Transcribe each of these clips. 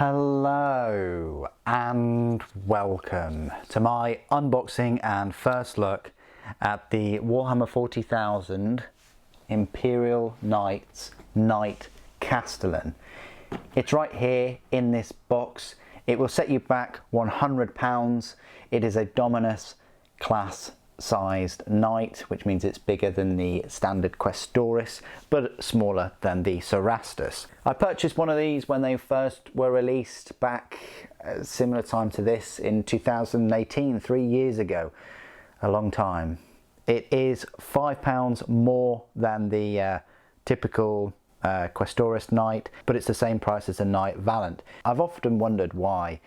Hello and welcome to my unboxing and first look at the Warhammer 40,000 Imperial Knights Knight Castellan. It's right here in this box. It will set you back £100. It is a Dominus class sized knight, which means it's bigger than the standard Questoris but smaller than the Cerastus. I purchased one of these when they first were released back at a similar time to this in 2018, 3 years ago. A long time. It is £5 more than the typical Questoris Knight, but it's the same price as a Knight Valiant. I've often wondered why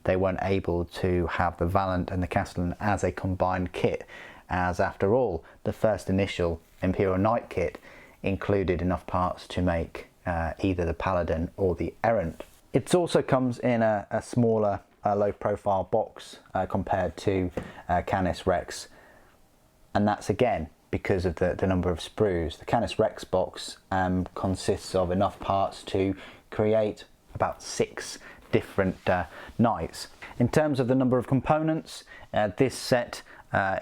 they weren't able to have the Valiant and the Castellan as a combined kit, as after all the first initial Imperial Knight kit included enough parts to make either the Paladin or the Errant. It also comes in a smaller low profile box compared to Canis Rex, and that's again because of the number of sprues. The Canis Rex box consists of enough parts to create about 6 different knights. In terms of the number of components, this set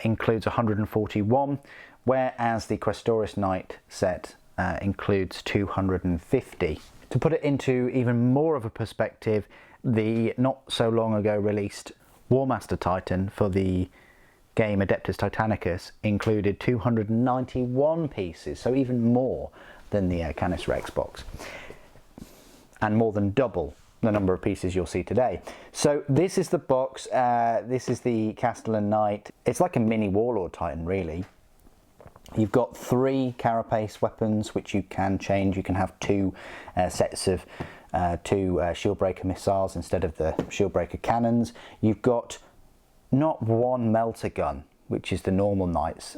includes 141, whereas the Questoris Knight set includes 250. To put it into even more of a perspective, the not so long ago released Warmaster Titan for the game Adeptus Titanicus included 291 pieces, so even more than the Canis Rex box, and more than double the number of pieces you'll see today. So this is the box. This is the Castellan Knight. It's like a mini Warlord Titan, really. You've got 3 carapace weapons which you can change. You can have 2 sets of 2 shieldbreaker missiles instead of the shieldbreaker cannons. You've got not one melter gun, which is the normal Knight's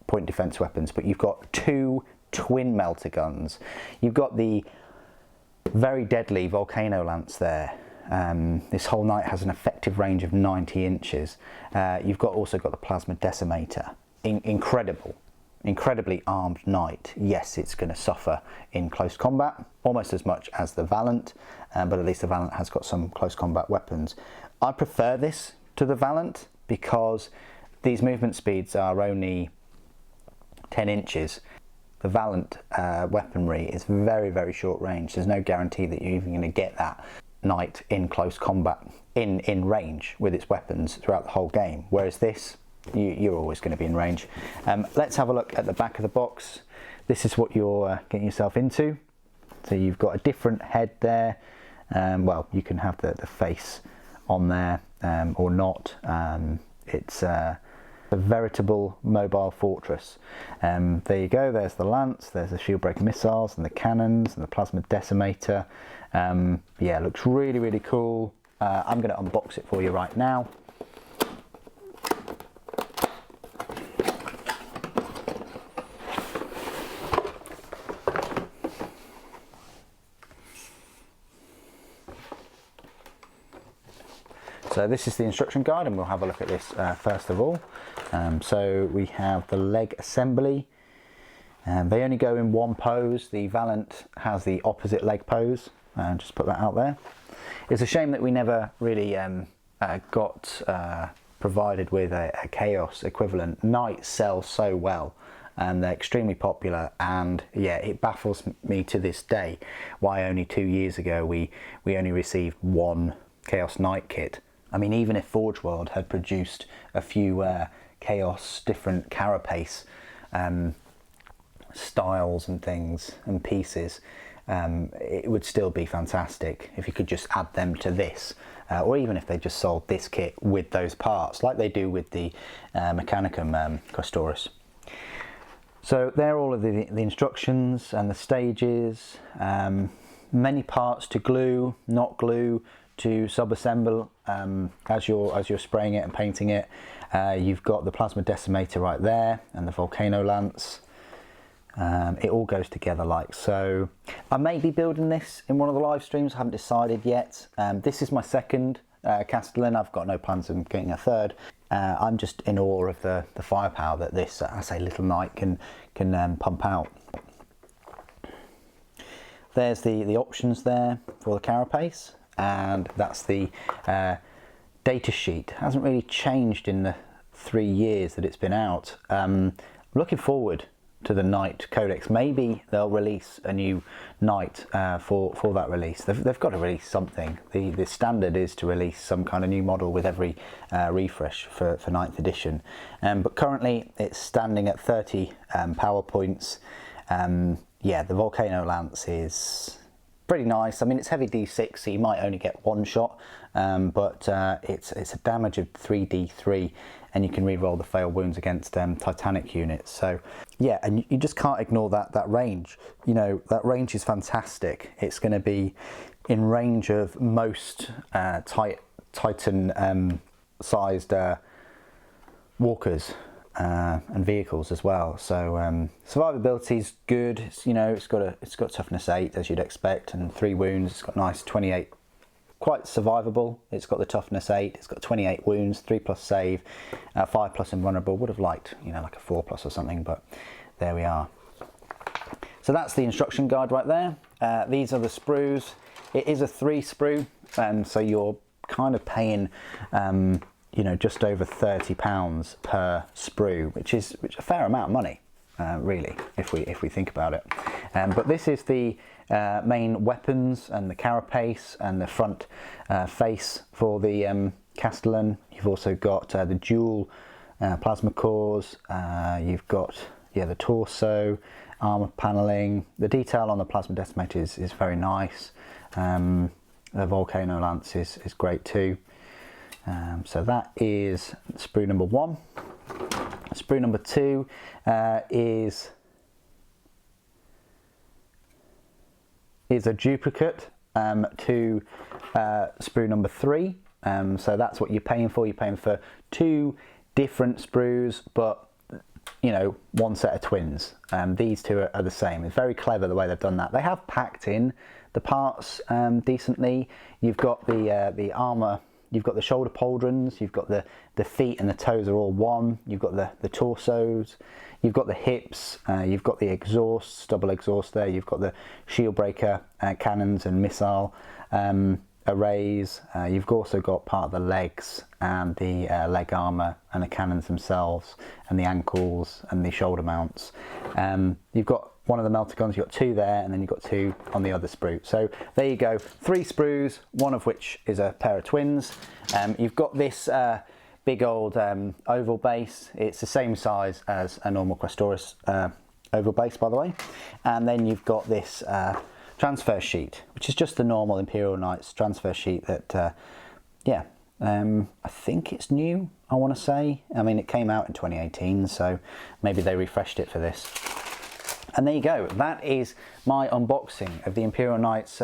point defense weapons, but you've got 2 twin melter guns. You've got the very deadly volcano lance there. This whole Knight has an effective range of 90 inches. You've also got the plasma decimator. Incredibly armed Knight. Yes, it's going to suffer in close combat, almost as much as the Valiant, but at least the Valiant has got some close combat weapons. I prefer this to the Valiant because these movement speeds are only 10 inches. The Valiant weaponry is very short range. There's no guarantee that you're even going to get that Knight in close combat, in range with its weapons throughout the whole game, whereas this, you're always going to be in range. Let's have a look at the back of the box. This is what you're getting yourself into. So you've got a different head there. Well, you can have the face on there or not. It's a veritable mobile fortress. There you go, there's the lance, there's the shieldbreaker missiles and the cannons and the plasma decimator. Yeah, it looks really cool. I'm going to unbox it for you right now. So this is the instruction guide, and we'll have a look at this first of all. So we have the leg assembly. They only go in one pose. The Valiant has the opposite leg pose. Just put that out there. It's a shame that we never really got provided with a Chaos equivalent. Knights sell so well and they're extremely popular, and yeah, it baffles me to this day why only 2 years ago we only received one Chaos Knight kit. I mean, even if Forge World had produced a few Chaos different carapace styles and things and pieces, it would still be fantastic if you could just add them to this, or even if they just sold this kit with those parts like they do with the Mechanicum Questoris. So there are all of the instructions and the stages, many parts to glue, not glue, to sub-assemble as you're spraying it and painting it. You've got the plasma decimator right there and the volcano lance. It all goes together like so. I may be building this in one of the live streams, I haven't decided yet. This is my second Castellan. I've got no plans of getting a third. I'm just in awe of the firepower that this, I say, little Knight can pump out. There's the options there for the carapace. and that's the data sheet. It hasn't really changed in the 3 years that it's been out. Looking forward to the Knight Codex. Maybe they'll release a new Knight for that release. They've got to release something. The standard is to release some kind of new model with every refresh for 9th edition. But currently it's standing at 30 power points. Yeah, the Volcano Lance is pretty nice. I mean, it's heavy D6, so you might only get one shot, but it's a damage of 3d3, and you can re-roll the failed wounds against Titanic units. So yeah, and you just can't ignore that range. You know, that range is fantastic. It's going to be in range of most Titan sized walkers and vehicles as well. So survivability is good. It's, you know, it's got toughness 8 as you'd expect, and 3 wounds. It's got nice 28, quite survivable. It's got the toughness 8. It's got 28 wounds, 3+ save, 5+ invulnerable. Would have liked, you know, like a 4+ or something, but there we are. So that's the instruction guide right there. These are the sprues. It is a 3 sprue, so you're kind of paying you know, just over £30 per sprue, which is a fair amount of money, really, if we think about it. But this is the main weapons and the carapace and the front face for the Castellan. You've also got the dual plasma cores. You've got the torso, armor paneling. The detail on the plasma decimator is very nice. The Volcano Lance is great too. So that is sprue number 1. Sprue number 2 is a duplicate to sprue number 3. So that's what you're paying for. You're paying for 2 different sprues, but you know, 1 set of twins. These 2 are the same. It's very clever the way they've done that. They have packed in the parts decently. You've got the armor. You've got the shoulder pauldrons, you've got the feet and the toes are all one, you've got the torsos, you've got the hips, you've got the exhausts, double exhaust there, you've got the shield breaker cannons and missile arrays, you've also got part of the legs and the leg armour and the cannons themselves and the ankles and the shoulder mounts. You've got one of the melter guns, you've got 2 there, and then you've got 2 on the other sprue. So there you go, 3 sprues, one of which is a pair of twins. You've got this big old oval base. It's the same size as a normal Questoris oval base, by the way. And then you've got this transfer sheet, which is just the normal Imperial Knights transfer sheet that, I think it's new, I want to say. I mean, it came out in 2018, so maybe they refreshed it for this. And there you go, that is my unboxing of the Imperial Knights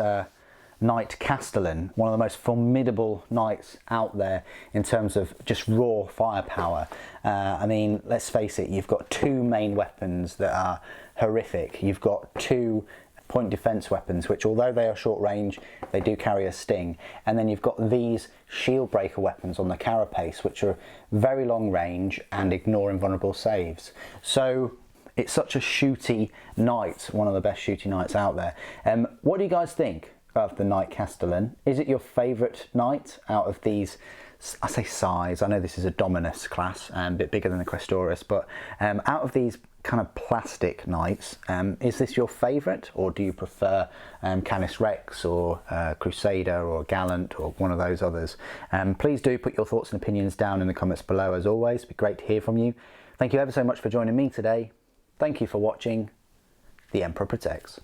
Knight Castellan, one of the most formidable knights out there in terms of just raw firepower. I mean, let's face it, you've got 2 main weapons that are horrific. You've got 2 point defense weapons, which although they are short range, they do carry a sting. And then you've got these shield breaker weapons on the carapace, which are very long range and ignore invulnerable saves. So it's such a shooty knight, one of the best shooty knights out there. What do you guys think of the Knight Castellan? Is it your favourite knight out of these? I say size, I know this is a Dominus class, a bit bigger than the Questoris, but out of these kind of plastic knights, is this your favourite, or do you prefer Canis Rex or Crusader or Gallant or one of those others? Please do put your thoughts and opinions down in the comments below. As always, it'd be great to hear from you. Thank you ever so much for joining me today. Thank you for watching. The Emperor Protects.